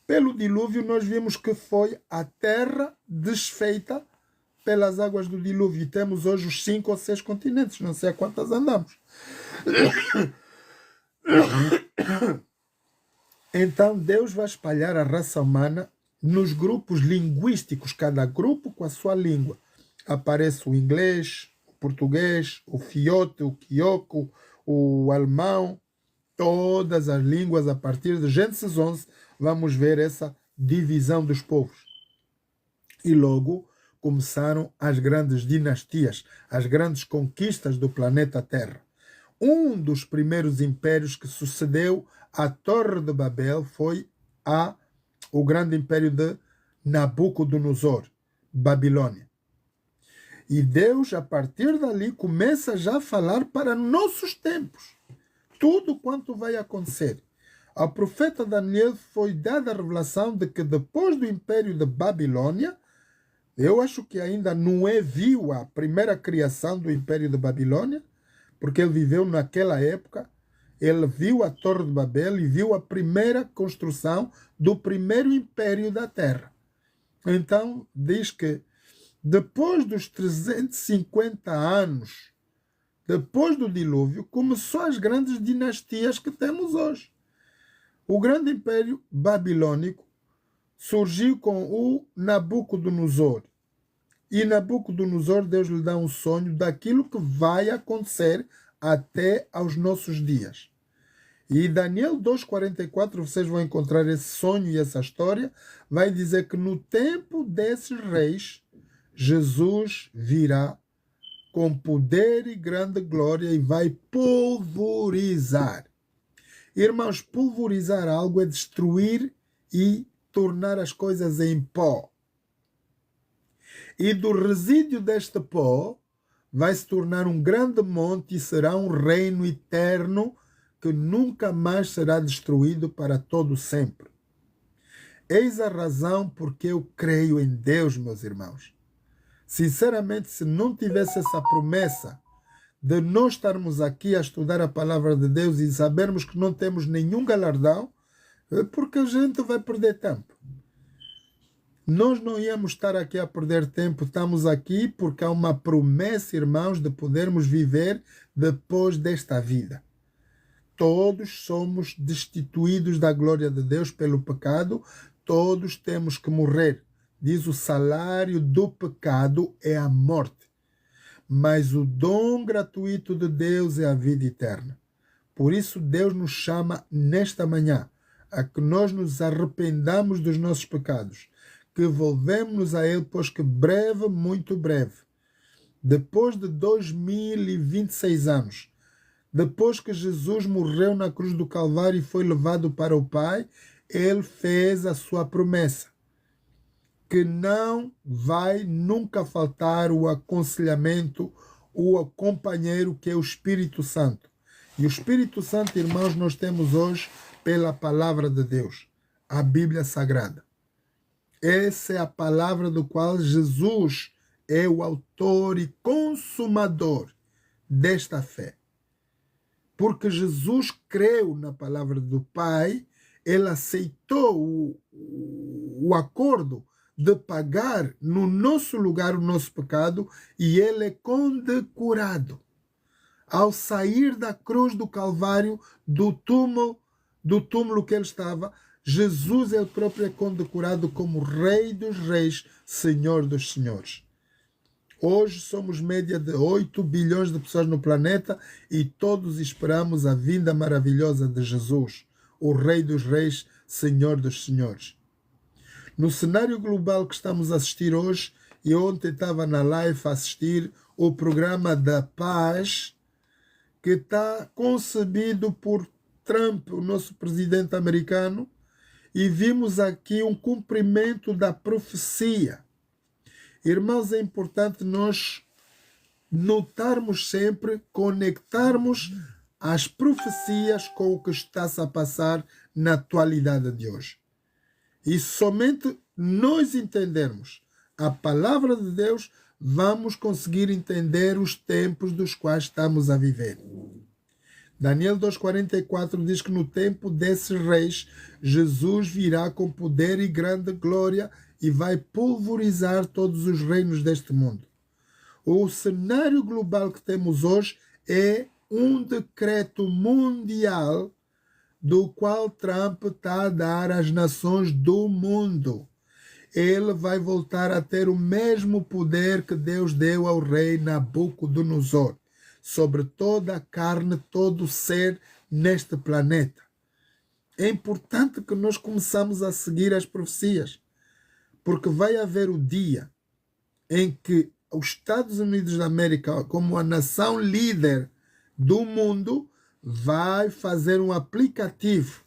pelo dilúvio, nós vimos que foi a terra desfeita pelas águas do dilúvio. E temos hoje os 5 ou 6 continentes, não sei a quantas andamos. Então, Deus vai espalhar a raça humana nos grupos linguísticos, cada grupo com a sua língua. Aparece o inglês, o português, o fiote, o quioco, o alemão, todas as línguas. A partir de Gênesis 11, vamos ver essa divisão dos povos. E logo começaram as grandes dinastias, as grandes conquistas do planeta Terra. Um dos primeiros impérios que sucedeu à Torre de Babel foi o grande império de Nabucodonosor, Babilônia. E Deus, a partir dali, começa já a falar para nossos tempos. Tudo quanto vai acontecer. Ao profeta Daniel foi dada a revelação de que depois do império de Babilônia, eu acho que ainda Noé viu a primeira criação do império de Babilônia, porque ele viveu naquela época. Ele viu a Torre de Babel e viu a primeira construção do primeiro império da Terra. Então, diz que depois dos 350 anos, depois do dilúvio, começou as grandes dinastias que temos hoje. O grande império babilônico surgiu com o Nabucodonosor. E Nabucodonosor, Deus lhe dá um sonho daquilo que vai acontecer até aos nossos dias. E Daniel 2,44, vocês vão encontrar esse sonho e essa história, vai dizer que no tempo desses reis, Jesus virá com poder e grande glória e vai pulverizar. Irmãos, pulverizar algo é destruir e tornar as coisas em pó. E do resíduo deste pó vai se tornar um grande monte e será um reino eterno que nunca mais será destruído para todo sempre. Eis a razão porque eu creio em Deus, meus irmãos. Sinceramente, se não tivesse essa promessa de nós estarmos aqui a estudar a palavra de Deus e sabermos que não temos nenhum galardão, é porque a gente vai perder tempo. Nós não íamos estar aqui a perder tempo, estamos aqui porque há uma promessa, irmãos, de podermos viver depois desta vida. Todos somos destituídos da glória de Deus pelo pecado, todos temos que morrer. Diz: o salário do pecado é a morte, mas o dom gratuito de Deus é a vida eterna. Por isso Deus nos chama nesta manhã a que nós nos arrependamos dos nossos pecados, que volvemos a Ele, pois que breve, muito breve, depois de 2026 anos, depois que Jesus morreu na cruz do Calvário e foi levado para o Pai, Ele fez a sua promessa, que não vai nunca faltar o aconselhamento, o companheiro que é o Espírito Santo. E o Espírito Santo, irmãos, nós temos hoje pela palavra de Deus, a Bíblia Sagrada. Essa é a palavra do qual Jesus é o autor e consumador desta fé. Porque Jesus creu na palavra do Pai, ele aceitou o acordo de pagar no nosso lugar o nosso pecado e ele é condecorado. Ao sair da cruz do Calvário, do túmulo que ele estava, Jesus é o próprio condecorado como Rei dos Reis, Senhor dos Senhores. Hoje somos média de 8 bilhões de pessoas no planeta e todos esperamos a vinda maravilhosa de Jesus, o Rei dos Reis, Senhor dos Senhores. No cenário global que estamos a assistir hoje, e ontem estava na live a assistir o programa da paz, que está concebido por Trump, o nosso presidente americano, e vimos aqui um cumprimento da profecia. Irmãos, é importante nós notarmos sempre, conectarmos as profecias com o que está-se a passar na atualidade de hoje. E somente nós entendermos a palavra de Deus, vamos conseguir entender os tempos dos quais estamos a viver. Daniel 2,44 diz que no tempo desses reis, Jesus virá com poder e grande glória e vai pulverizar todos os reinos deste mundo. O cenário global que temos hoje é um decreto mundial do qual Trump está a dar às nações do mundo. Ele vai voltar a ter o mesmo poder que Deus deu ao rei Nabucodonosor sobre toda a carne, todo o ser neste planeta. É importante que nós começamos a seguir as profecias, porque vai haver o dia em que os Estados Unidos da América, como a nação líder do mundo, vai fazer um aplicativo.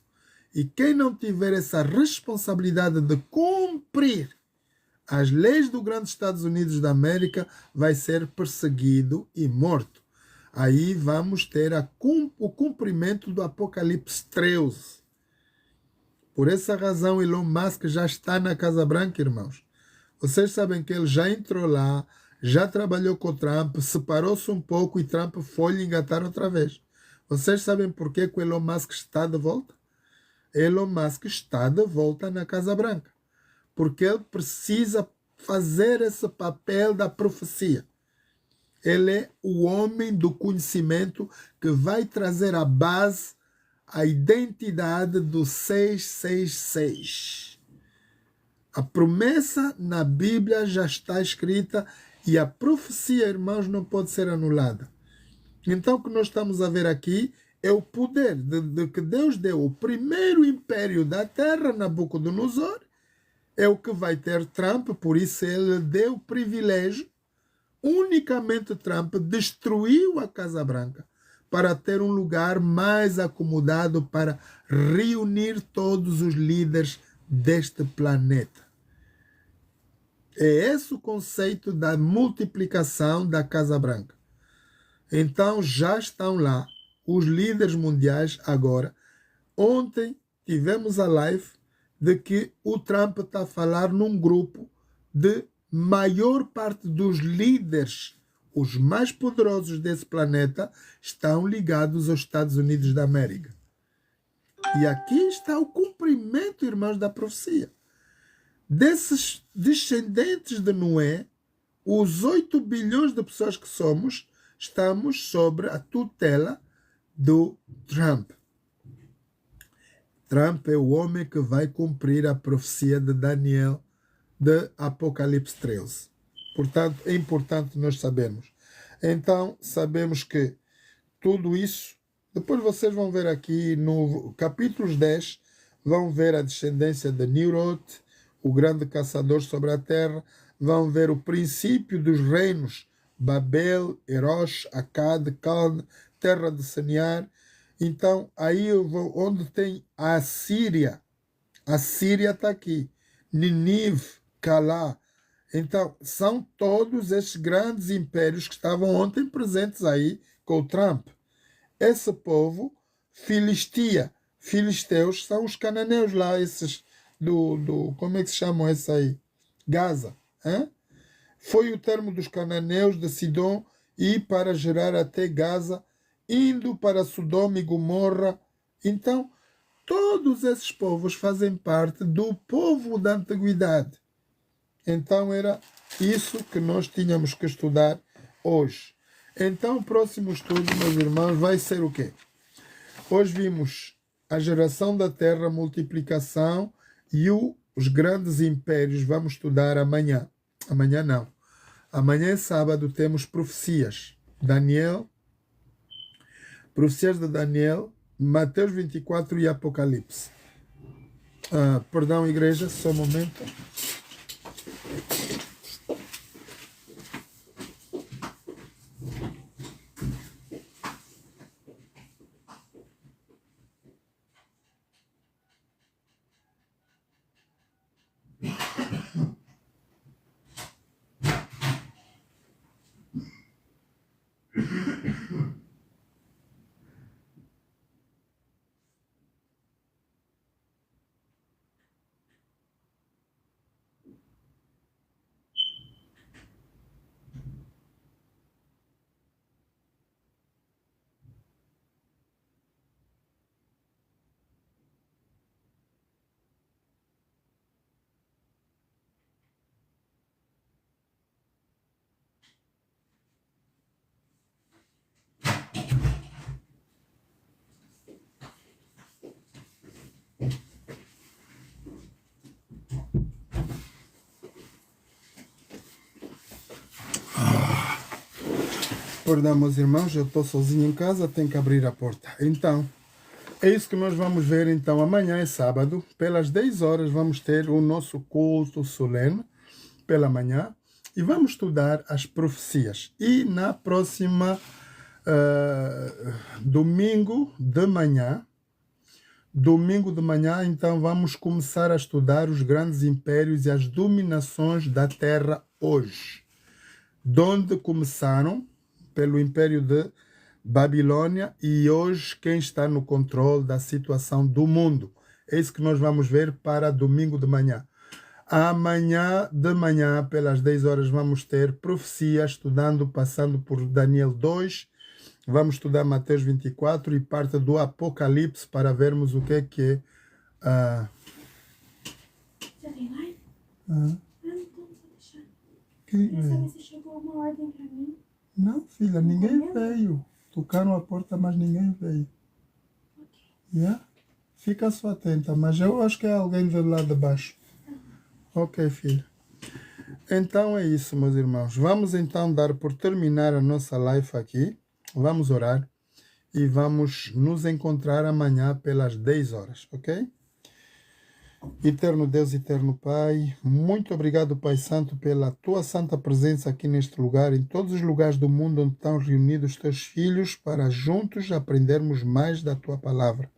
E quem não tiver essa responsabilidade de cumprir as leis do grande Estados Unidos da América vai ser perseguido e morto. Aí vamos ter o cumprimento do Apocalipse 13. Por essa razão, Elon Musk já está na Casa Branca, irmãos. Vocês sabem que ele já entrou lá, já trabalhou com o Trump, separou-se um pouco e Trump foi lhe engatar outra vez. Vocês sabem por que o Elon Musk está de volta? Elon Musk está de volta na Casa Branca, porque ele precisa fazer esse papel da profecia. Ele é o homem do conhecimento que vai trazer à base a identidade do 666. A promessa na Bíblia já está escrita e a profecia, irmãos, não pode ser anulada. Então, o que nós estamos a ver aqui é o poder de que Deus deu o primeiro império da terra, Nabucodonosor, é o que vai ter Trump, por isso ele deu o privilégio. Unicamente Trump destruiu a Casa Branca para ter um lugar mais acomodado para reunir todos os líderes deste planeta. É esse o conceito da multiplicação da Casa Branca. Então já estão lá os líderes mundiais agora. Ontem tivemos a live de que o Trump está a falar num grupo de maior parte dos líderes, os mais poderosos desse planeta, estão ligados aos Estados Unidos da América. E aqui está o cumprimento, irmãos, da profecia. Desses descendentes de Noé, os 8 bilhões de pessoas que somos, estamos sobre a tutela do Trump. Trump é o homem que vai cumprir a profecia de Daniel de Apocalipse 13. Portanto, é importante nós sabermos. Então, sabemos que tudo isso, depois vocês vão ver aqui no capítulo 10, vão ver a descendência de Nimrod, o grande caçador sobre a terra, vão ver o princípio dos reinos, Babel, Erosh, Akkad, Calne, terra de Seniar. Então, aí eu vou, onde tem a Síria está aqui, Nínive, Calá. Então, são todos esses grandes impérios que estavam ontem presentes aí com o Trump. Esse povo, filisteus, são os cananeus lá, esses como é que se chamam esses aí? Gaza. Hein? Foi o termo dos cananeus de Sidom e para gerar até Gaza, indo para Sodoma e Gomorra. Então, todos esses povos fazem parte do povo da antiguidade. Então, era isso que nós tínhamos que estudar hoje. Então, o próximo estudo, meus irmãos, vai ser o quê? Hoje vimos a geração da terra, a multiplicação e os grandes impérios. Vamos estudar amanhã. Amanhã não. Amanhã é sábado, temos profecias. Profecias de Daniel, Mateus 24 e Apocalipse. Perdão, igreja, só um momento. Perdão, meus irmãos, eu estou sozinho em casa, tenho que abrir a porta. Então, é isso que nós vamos ver. Então, amanhã é sábado, pelas 10 horas vamos ter o nosso culto solene, pela manhã, e vamos estudar as profecias. E na próxima domingo de manhã, então vamos começar a estudar os grandes impérios e as dominações da terra hoje. De onde começaram? Pelo Império de Babilônia, e hoje quem está no controle da situação do mundo. É isso que nós vamos ver para domingo de manhã. Amanhã de manhã, pelas 10 horas, vamos ter profecia, estudando, passando por Daniel 2. Vamos estudar Mateus 24 e parte do Apocalipse para vermos o que é que é. Já tem live? Então vou deixar. Queria saber se chegou uma ordem para mim. Não, filha, ninguém veio. Tocaram a porta, mas ninguém veio. Ok. Yeah? Fica só atenta, mas eu acho que é alguém do lado de baixo. Ok, filha. Então é isso, meus irmãos. Vamos então dar por terminar a nossa live aqui. Vamos orar e vamos nos encontrar amanhã pelas 10 horas, ok? Eterno Deus, eterno Pai, muito obrigado, Pai Santo, pela Tua santa presença aqui neste lugar, em todos os lugares do mundo onde estão reunidos Teus filhos, para juntos aprendermos mais da Tua palavra.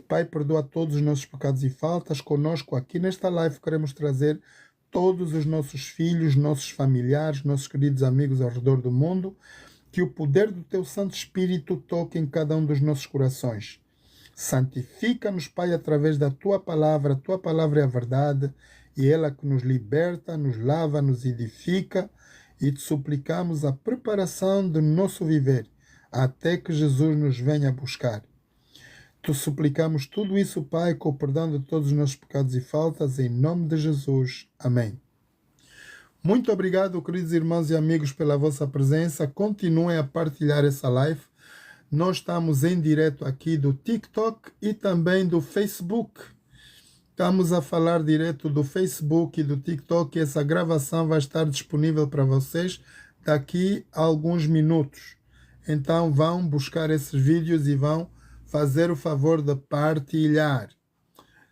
Pai, perdoa todos os nossos pecados e faltas. Conosco aqui nesta live queremos trazer todos os nossos filhos, nossos familiares, nossos queridos amigos ao redor do mundo. Que o poder do Teu Santo Espírito toque em cada um dos nossos corações. Santifica-nos, Pai, através da Tua palavra. A Tua palavra é a verdade e ela que nos liberta, nos lava, nos edifica, e te suplicamos a preparação do nosso viver até que Jesus nos venha buscar. Te suplicamos tudo isso, Pai, com o perdão de todos os nossos pecados e faltas, em nome de Jesus. Amém. Muito obrigado, queridos irmãos e amigos, pela vossa presença. Continuem a partilhar essa live. Nós estamos em direto aqui do TikTok e também do Facebook. Estamos a falar direto do Facebook e do TikTok, e essa gravação vai estar disponível para vocês daqui a alguns minutos. Então vão buscar esses vídeos e vão fazer o favor de partilhar.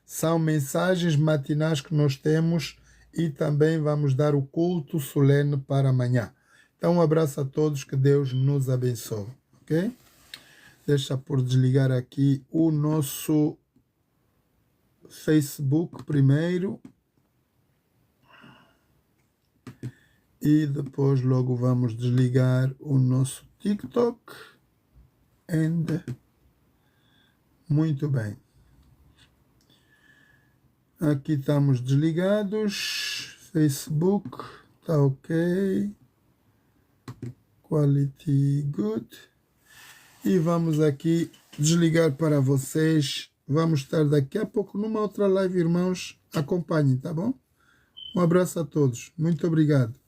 São mensagens matinais que nós temos e também vamos dar o culto solene para amanhã. Então um abraço a todos, que Deus nos abençoe, ok? Deixa por desligar aqui o nosso Facebook primeiro. E depois logo vamos desligar o nosso TikTok. Muito bem. Aqui estamos desligados. Facebook, tá ok. Quality good. E vamos aqui desligar para vocês. Vamos estar daqui a pouco numa outra live, irmãos. Acompanhem, tá bom? Um abraço a todos. Muito obrigado.